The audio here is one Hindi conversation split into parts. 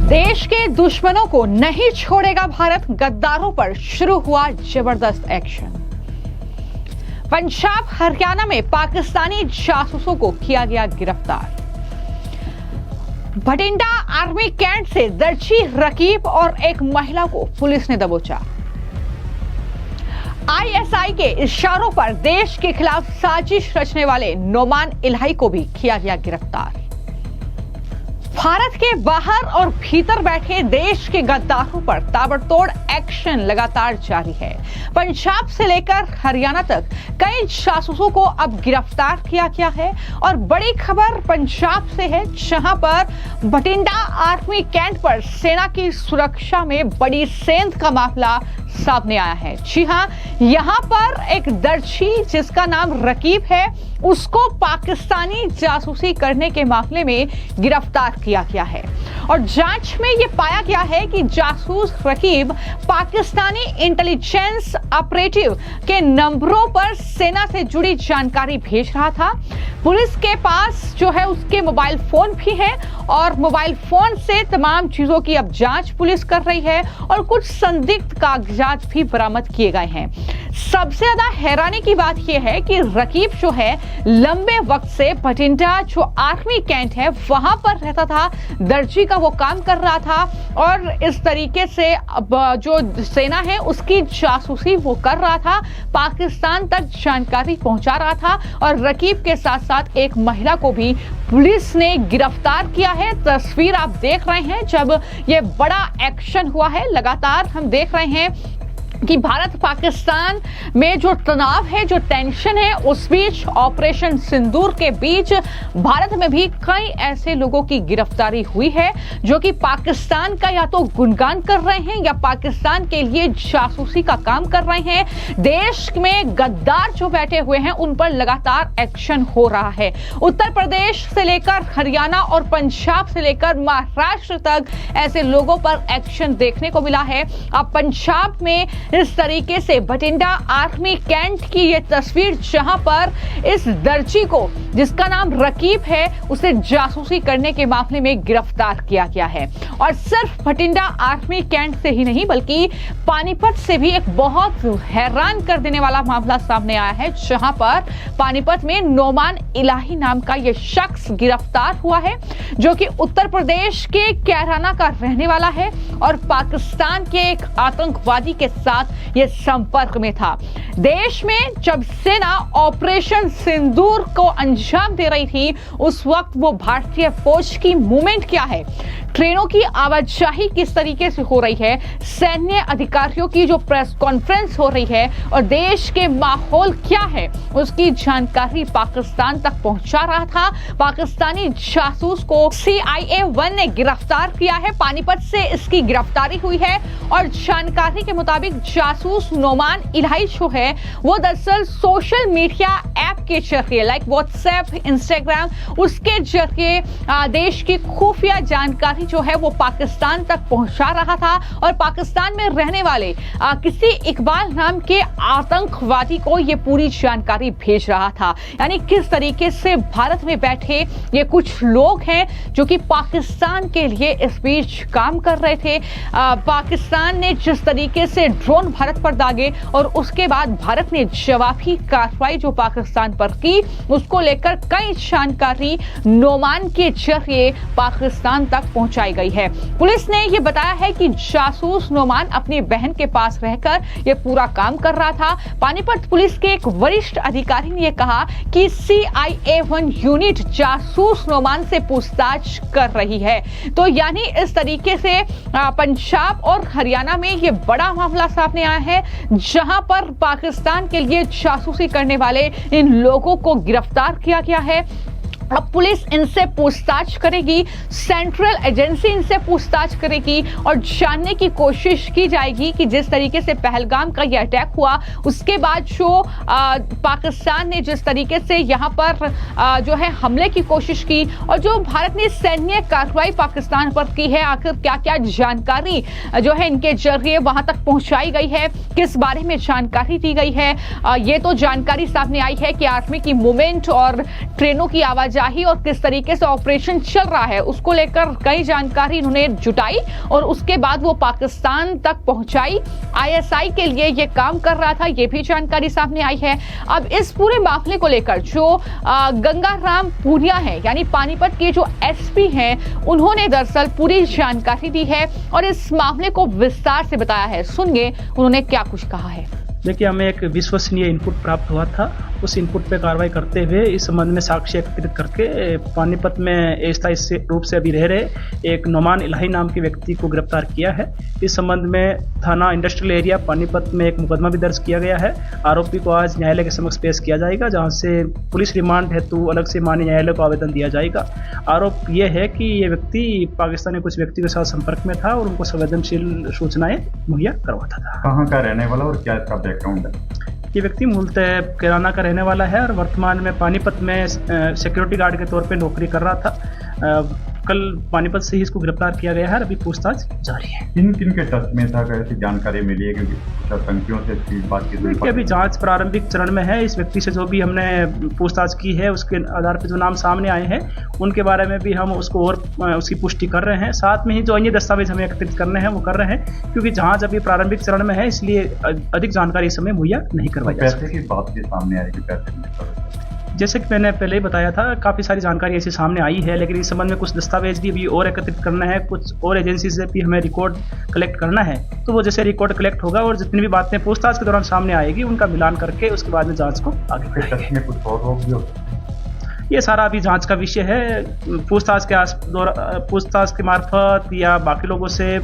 देश के दुश्मनों को नहीं छोड़ेगा भारत, गद्दारों पर शुरू हुआ जबरदस्त एक्शन। पंजाब हरियाणा में पाकिस्तानी जासूसों को किया गया गिरफ्तार। भटिंडा आर्मी कैंट से दर्जी रकीब और एक महिला को पुलिस ने दबोचा। आईएसआई के इशारों पर देश के खिलाफ साजिश रचने वाले नोमान इलाही को भी किया गया गिरफ्तार। भारत के बाहर और भीतर बैठे देश के गद्दारों पर ताबड़तोड़ एक्शन लगातार जारी है। पंजाब से लेकर हरियाणा तक कई जासूसों को अब गिरफ्तार किया गया है और बड़ी खबर पंजाब से है, जहां पर भटिंडा आर्मी कैंट पर सेना की सुरक्षा में बड़ी सेंध का मामला सामने आया है। जी हां, यहां पर एक दर्जी जिसका नाम रकीब है, उसको पाकिस्तानी जासूसी करने के मामले में गिरफ्तार किया गया है और जांच में यह पाया गया है कि जासूस रकीब पाकिस्तानी इंटेलिजेंस ऑपरेटिव के नंबरों पर सेना से जुड़ी जानकारी भेज रहा था। पुलिस के पास जो है उसके मोबाइल फोन भी है और मोबाइल फोन से तमाम चीजों की अब जांच पुलिस कर रही है और कुछ संदिग्ध कागजात भी बरामद किए गए हैं। सबसे ज्यादा हैरानी की बात यह है कि रकीब जो है लंबे वक्त से भटिंडा जो आर्मी कैंट है वहां पर रहता था, दर्जी का वो काम कर रहा था और इस तरीके से जो सेना है उसकी जासूसी वो कर रहा था, पाकिस्तान तक जानकारी पहुंचा रहा था और रकीब के साथ साथ एक महिला को भी पुलिस ने गिरफ्तार किया है। तस्वीर आप देख रहे हैं जब ये बड़ा एक्शन हुआ है। लगातार हम देख रहे हैं कि भारत पाकिस्तान में जो तनाव है, जो टेंशन है, उस बीच ऑपरेशन सिंदूर के बीच भारत में भी कई ऐसे लोगों की गिरफ्तारी हुई है जो कि पाकिस्तान का या तो गुणगान कर रहे हैं या पाकिस्तान के लिए जासूसी का काम कर रहे हैं। देश में गद्दार जो बैठे हुए हैं उन पर लगातार एक्शन हो रहा है। उत्तर प्रदेश से लेकर हरियाणा और पंजाब से लेकर महाराष्ट्र तक ऐसे लोगों पर एक्शन देखने को मिला है। अब पंजाब में इस तरीके से भटिंडा आर्मी कैंट की ये तस्वीर, जहां पर इस दर्जी को जिसका नाम रकीब है उसे जासूसी करने के मामले में गिरफ्तार किया गया है। और सिर्फ भटिंडा आर्मी कैंट से ही नहीं बल्कि पानीपत से भी एक बहुत हैरान कर देने वाला मामला सामने आया है, जहां पर पानीपत में नोमान इलाही नाम का यह शख्स गिरफ्तार हुआ है जो कि उत्तर प्रदेश के कैराना का रहने वाला है और पाकिस्तान के एक आतंकवादी के साथ यह संपर्क में था। देश में जब सेना ऑपरेशन सिंदूर को अंजाम दे रही थी उस वक्त वो भारतीय फौज की मूवमेंट क्या है, ट्रेनों की आवाजाही किस तरीके से हो रही है, सैन्य अधिकारियों की जो प्रेस कॉन्फ्रेंस हो रही है और देश के माहौल क्या है, उसकी जानकारी पाकिस्तान तक पहुंचा रहा था। पाकिस्तानी जासूस को CIA-1 ने गिरफ्तार किया है। पानीपत से इसकी गिरफ्तारी हुई है और जानकारी के मुताबिक जासूस नोमान इलाही जो है वो दरअसल सोशल मीडिया ऐप के जरिए लाइक व्हाट्सएप, इंस्टाग्राम, उसके जरिए देश की खुफिया जानकारी जो है वो पाकिस्तान तक पहुंचा रहा था और पाकिस्तान में रहने वाले किसी इकबाल नाम के आतंकवादी को ये पूरी जानकारी भेज रहा था। यानी किस तरीके से भारत में बैठे ये कुछ लोग हैं जो कि पाकिस्तान के लिए इस बीच काम कर रहे थे। पाकिस्तान ने जिस तरीके से ड्रोन भारत पर दागे और उसके बाद भारत ने जवाबी कार्रवाई जो पाकिस्तान पर की, उसको लेकर कई जानकारी नोमान के जरिए पाकिस्तान तक पहुंचाई गई है। पुलिस ने यह बताया है कि जासूस नोमान अपनी बहन के पास रहकर यह पूरा काम कर रहा था। पानीपत पुलिस के एक वरिष्ठ अधिकारी ने यह कहा कि CIA-1 यूनिट जासूस नोमान से पूछताछ कर रही है। तो यानी इस तरीके से पंजाब और हरियाणा में यह बड़ा मामला सामने आया है, जहां पर पाकिस्तान के लिए जासूसी करने वाले इन लोगों को गिरफ्तार किया गया है। अब पुलिस इनसे पूछताछ करेगी, सेंट्रल एजेंसी इनसे पूछताछ करेगी और जानने की कोशिश की जाएगी कि जिस तरीके से पहलगाम का यह अटैक हुआ उसके बाद जो पाकिस्तान ने जिस तरीके से यहाँ पर जो है हमले की कोशिश की और जो भारत ने सैन्य कार्रवाई पाकिस्तान पर की है, आखिर क्या क्या जानकारी जो है इनके जरिए वहां तक पहुंचाई गई है, किस बारे में जानकारी दी गई है। ये तो जानकारी सामने आई है कि आर्मी की मूवमेंट और ट्रेनों की आवाज वाजही और किस तरीके से ऑपरेशन चल रहा है उसको लेकर कई जानकारी इन्होंने जुटाई और उसके बाद वो पाकिस्तान तक पहुंचाई। आईएसआई के लिए ये काम कर रहा था, ये भी जानकारी सामने आई है। अब इस पूरे मामले को लेकर जो गंगाराम पुनिया है यानी पानीपत के जो एसपी हैं, उन्होंने दरअसल पूरी जानकारी दी है और इस मामले को विस्तार से बताया है। सुनिए उन्होंने क्या कुछ कहा है। देखिए, हमें एक विश्वसनीय इनपुट प्राप्त हुआ था। उस इनपुट पे कार्रवाई करते हुए इस संबंध में साक्ष्य एकत्रित करके पानीपत में अस्थायी रूप से अभी रह रहे एक नोमान इलाही नाम के व्यक्ति को गिरफ्तार किया है। इस संबंध में थाना इंडस्ट्रियल एरिया पानीपत में एक मुकदमा भी दर्ज किया गया है। आरोपी को आज न्यायालय के समक्ष पेश किया जाएगा, जहां से पुलिस रिमांड हेतु अलग से माननीय न्यायालय को आवेदन दिया जाएगा। आरोप ये है कि ये व्यक्ति पाकिस्तान के कुछ व्यक्ति के साथ संपर्क में था और उनको संवेदनशील सूचनाएं मुहैया करवाता था। कहाँ का रहने वाला और क्या इसका बैकग्राउंड है? ये व्यक्ति मूलतः किराना का रहने वाला है और वर्तमान में पानीपत में सिक्योरिटी गार्ड के तौर पे नौकरी कर रहा था। कल पानीपत से ही इसको गिरफ्तार किया गया है और अभी पूछताछ जारी है। किन किन के टच में था, कैसी जानकारी मिली है? क्योंकि आतंकियों से इसकी बातचीत हुई। अभी जांच प्रारंभिक चरण में है। इस व्यक्ति से जो भी हमने पूछताछ की है उसके आधार पर जो नाम सामने आए हैं उनके बारे में भी हम उसको और उसकी पुष्टि कर रहे हैं। साथ में ही जो अन्य दस्तावेज हमें एकत्रित करने हैं वो कर रहे हैं, क्योंकि जांच अभी प्रारंभिक चरण में है, इसलिए अधिक जानकारी इस समय मुहैया नहीं करवाई जा सकती। पैसे की बात भी सामने आई कि पैसे जैसे कि मैंने पहले ही बताया था, काफ़ी सारी जानकारी ऐसी सामने आई है, लेकिन इस संबंध में कुछ दस्तावेज भी और एकत्रित करना है, कुछ और एजेंसी से भी हमें रिकॉर्ड कलेक्ट करना है। तो वो जैसे रिकॉर्ड कलेक्ट होगा और जितनी भी बातें पूछताछ के दौरान सामने आएगी उनका मिलान करके उसके बाद में जांच को आगे बढ़ाएंगे। में कुछ और लोग भी हो सकते हैं। ये सारा अभी जांच का विषय है। पूछताछ के मार्फत या बाकी लोगों से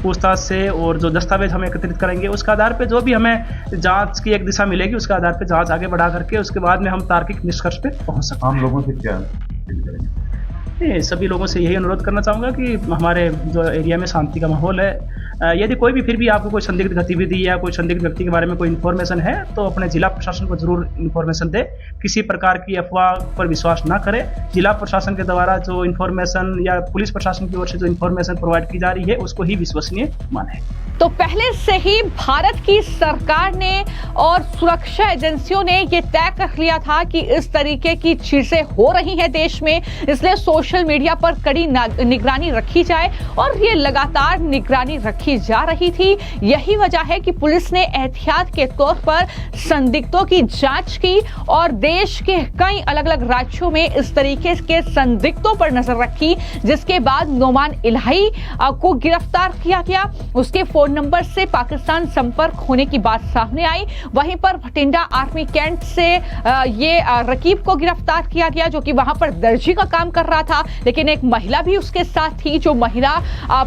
पूछताछ से और जो दस्तावेज हम एकत्रित करेंगे उसके आधार पे जो भी हमें जांच की एक दिशा मिलेगी उसके आधार पे जांच आगे बढ़ा करके उसके बाद में हम तार्किक निष्कर्ष पे पहुंच सकते हैं। आम लोगों से क्या अपील करेंगे? सभी लोगों से यही अनुरोध करना चाहूँगा कि हमारे जो एरिया में शांति का माहौल है, यदि कोई भी फिर भी आपको कोई संदिग्ध गतिविधि या कोई संदिग्ध व्यक्ति के बारे में कोई इन्फॉर्मेशन है तो अपने जिला प्रशासन को जरूर इन्फॉर्मेशन दे। किसी प्रकार की अफवाह पर विश्वास ना करें। जिला प्रशासन के द्वारा जो इन्फॉर्मेशन या पुलिस प्रशासन की ओर से जो इन्फॉर्मेशन प्रोवाइड की जा रही है उसको ही विश्वसनीय माने। तो पहले से ही भारत की सरकार ने और सुरक्षा एजेंसियों ने ये तय कर लिया था कि इस तरीके की चीजें हो रही हैं देश में, इसलिए सोशल मीडिया पर कड़ी निगरानी रखी जाए और ये लगातार निगरानी रखी जा रही थी। यही वजह है कि पुलिस ने एहतियात के तौर पर संदिग्धों की जांच की और देश के कई अलग अलग राज्यों में इस तरीके के संदिग्धों पर नजर रखी, जिसके बाद नोमान इलाही को गिरफ्तार किया गया। उसके फोन नंबर से पाकिस्तान संपर्क होने की बात सामने आई। वहीं पर भटिंडा आर्मी कैंट से ये रकीब को गिरफ्तार किया गया, जो कि वहां पर दर्जी का काम कर रहा था, लेकिन एक महिला भी उसके साथ थी, जो महिला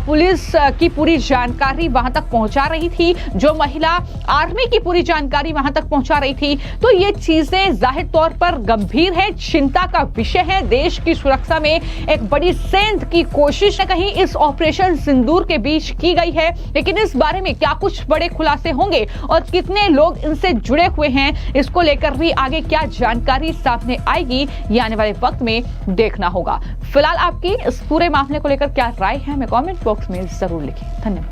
पुलिस की पूरी जानकारी वहां तक पहुंचा रही थी, जो महिला आर्मी की पूरी जानकारी वहां तक पहुंचा रही थी। तो ये चीजें जाहिर तौर पर गंभीर है, चिंता का विषय है। देश की सुरक्षा में एक बड़ी सेंध की कोशिश कहीं इस ऑपरेशन सिंदूर के बीच की गई है, लेकिन इस बारे में क्या कुछ बड़े खुलासे होंगे और कितने लोग इनसे जुड़े हुए हैं, इसको लेकर भी आगे क्या जानकारी सामने आएगी, ये आने वाले वक्त में देखना होगा। फिलहाल आपकी इस पूरे मामले को लेकर क्या राय है, हमें कमेंट बॉक्स में जरूर लिखें। धन्यवाद।